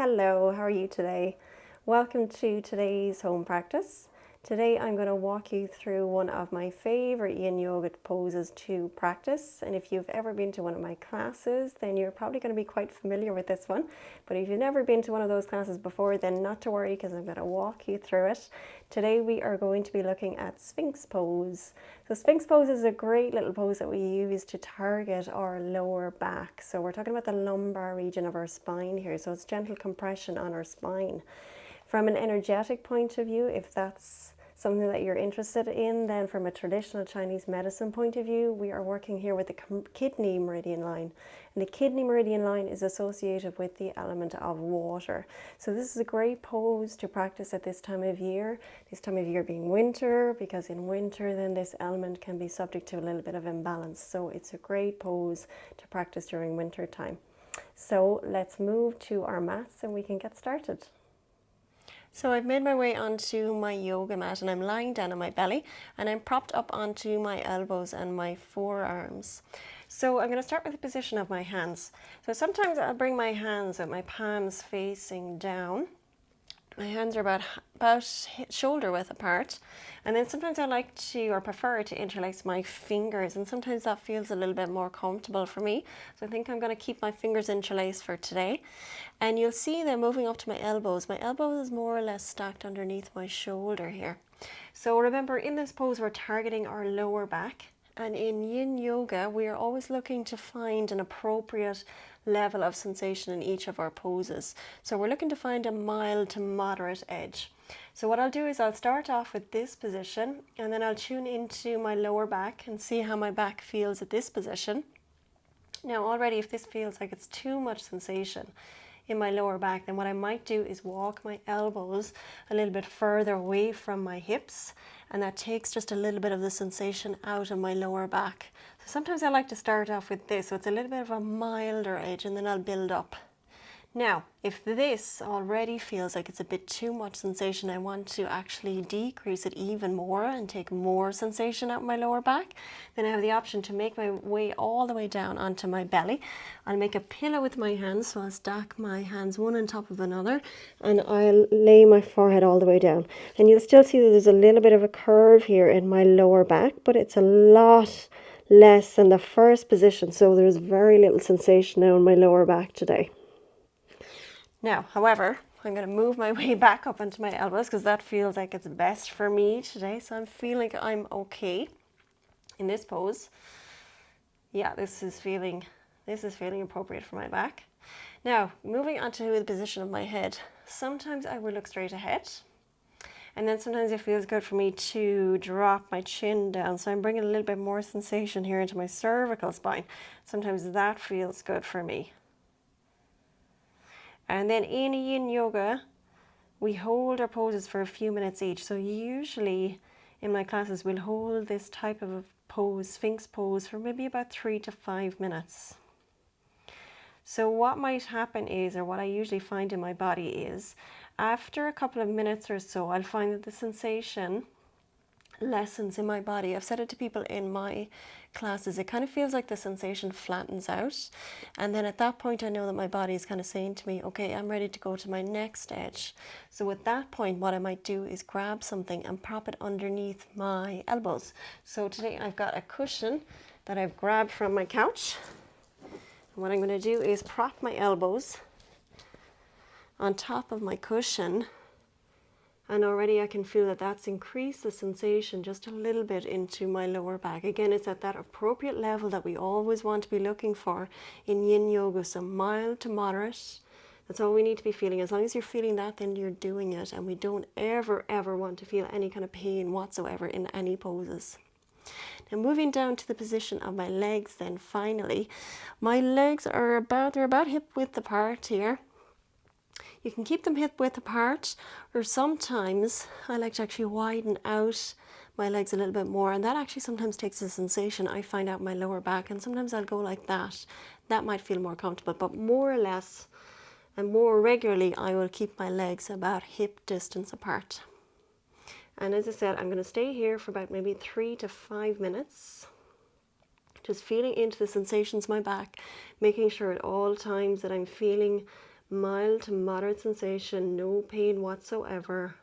Hello, how are you today? Welcome to today's home practice. Today I'm going to walk you through one of my favorite yin yoga poses to practice, and if you've ever been to one of my classes then you're probably going to be quite familiar with this one, but if you've never been to one of those classes before then not to worry because I'm going to walk you through it. Today we are going to be looking at Sphinx Pose. So Sphinx Pose is a great little pose that we use to target our lower back. So we're talking about the lumbar region of our spine here, so it's gentle compression on our spine. From an energetic point of view, if that's something that you're interested in, then from a traditional Chinese medicine point of view, we are working here with the kidney meridian line. And the kidney meridian line is associated with the element of water. So this is a great pose to practice at this time of year being winter, because in winter then this element can be subject to a little bit of imbalance. So it's a great pose to practice during winter time. So let's move to our mats and we can get started. So I've made my way onto my yoga mat and I'm lying down on my belly and I'm propped up onto my elbows and my forearms. So I'm going to start with the position of my hands. So sometimes I'll bring my hands with my palms facing down. My hands are about shoulder width apart, and then sometimes I like to, or prefer to, interlace my fingers, and sometimes that feels a little bit more comfortable for me. So I think I'm going to keep my fingers interlaced for today. And you'll see them moving up to my elbows. My elbows is more or less stacked underneath my shoulder here. So remember, in this pose we're targeting our lower back, and in yin yoga we are always looking to find an appropriate level of sensation in each of our poses. So we're looking to find a mild to moderate edge. So what I'll do is I'll start off with this position and then I'll tune into my lower back and see how my back feels at this position. Now already, if this feels like it's too much sensation in my lower back, then what I might do is walk my elbows a little bit further away from my hips, and that takes just a little bit of the sensation out of my lower back. So sometimes I like to start off with this, so it's a little bit of a milder edge, and then I'll build up. Now, if this already feels like it's a bit too much sensation, I want to actually decrease it even more and take more sensation out my lower back, then I have the option to make my way all the way down onto my belly. I'll make a pillow with my hands, so I'll stack my hands one on top of another, and I'll lay my forehead all the way down. And you'll still see that there's a little bit of a curve here in my lower back, but it's a lot less than the first position, so there's very little sensation now in my lower back today. Now, however, I'm going to move my way back up onto my elbows because that feels like it's best for me today. So I'm feeling I'm okay in this pose. Yeah, this is feeling appropriate for my back. Now, moving on to the position of my head. Sometimes I will look straight ahead, and then sometimes it feels good for me to drop my chin down. So I'm bringing a little bit more sensation here into my cervical spine. Sometimes that feels good for me. And then in yin yoga, we hold our poses for a few minutes each. So usually in my classes, we'll hold this type of a pose, Sphinx pose, for maybe about 3 to 5 minutes. So what might happen is, or what I usually find in my body is, after a couple of minutes or so, I'll find that the sensation lessens in my body. I've said it to people in my classes, it kind of feels like the sensation flattens out, and then at that point I know that my body is kind of saying to me, okay, I'm ready to go to my next edge. So at that point what I might do is grab something and prop it underneath my elbows. So today I've got a cushion that I've grabbed from my couch, and what I'm going to do is prop my elbows on top of my cushion. And already I can feel that that's increased the sensation just a little bit into my lower back. Again, it's at that appropriate level that we always want to be looking for in yin yoga. So mild to moderate. That's all we need to be feeling. As long as you're feeling that, then you're doing it. And we don't ever want to feel any kind of pain whatsoever in any poses. Now moving down to the position of my legs then finally. My legs are about hip width apart here. You can keep them hip width apart, or sometimes I like to actually widen out my legs a little bit more, and that actually sometimes takes the sensation I find out my lower back, and sometimes I'll go like that. That might feel more comfortable, but more or less and more regularly I will keep my legs about hip distance apart. And as I said, I'm going to stay here for about maybe 3 to 5 minutes. Just feeling into the sensations in my back, making sure at all times that I'm feeling Mild to moderate sensation, no pain whatsoever.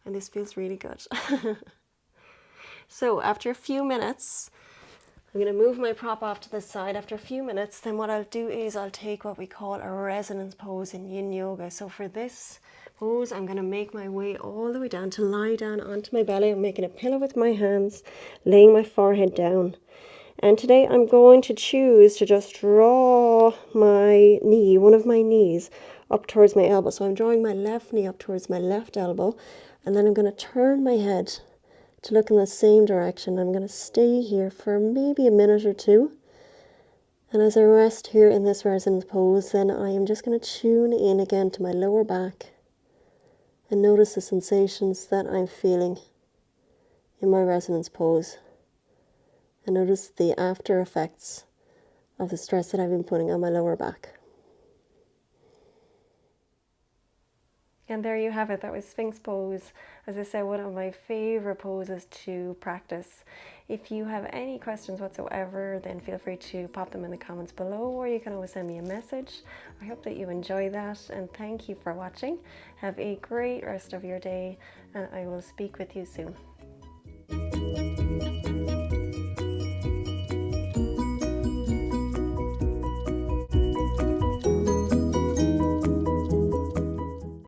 And this feels really good. So after a few minutes, I'm going to move my prop off to the side. After a few minutes, then what I'll do is I'll take what we call a resonance pose in yin yoga. So for this pose, I'm going to make my way all the way down to lie down onto my belly. I'm making a pillow with my hands, laying my forehead down. And today I'm going to choose to just draw my knee, one of my knees, up towards my elbow. So I'm drawing my left knee up towards my left elbow, and then I'm going to turn my head to look in the same direction. I'm going to stay here for maybe a minute or two. And as I rest here in this resonance pose, then I am just going to tune in again to my lower back and notice the sensations that I'm feeling in my resonance pose. And notice the after effects of the stress that I've been putting on my lower back. And there you have it. That was Sphinx Pose. As I said, one of my favorite poses to practice. If you have any questions whatsoever, then feel free to pop them in the comments below, or you can always send me a message. I hope that you enjoy that, and thank you for watching. Have a great rest of your day, and I will speak with you soon.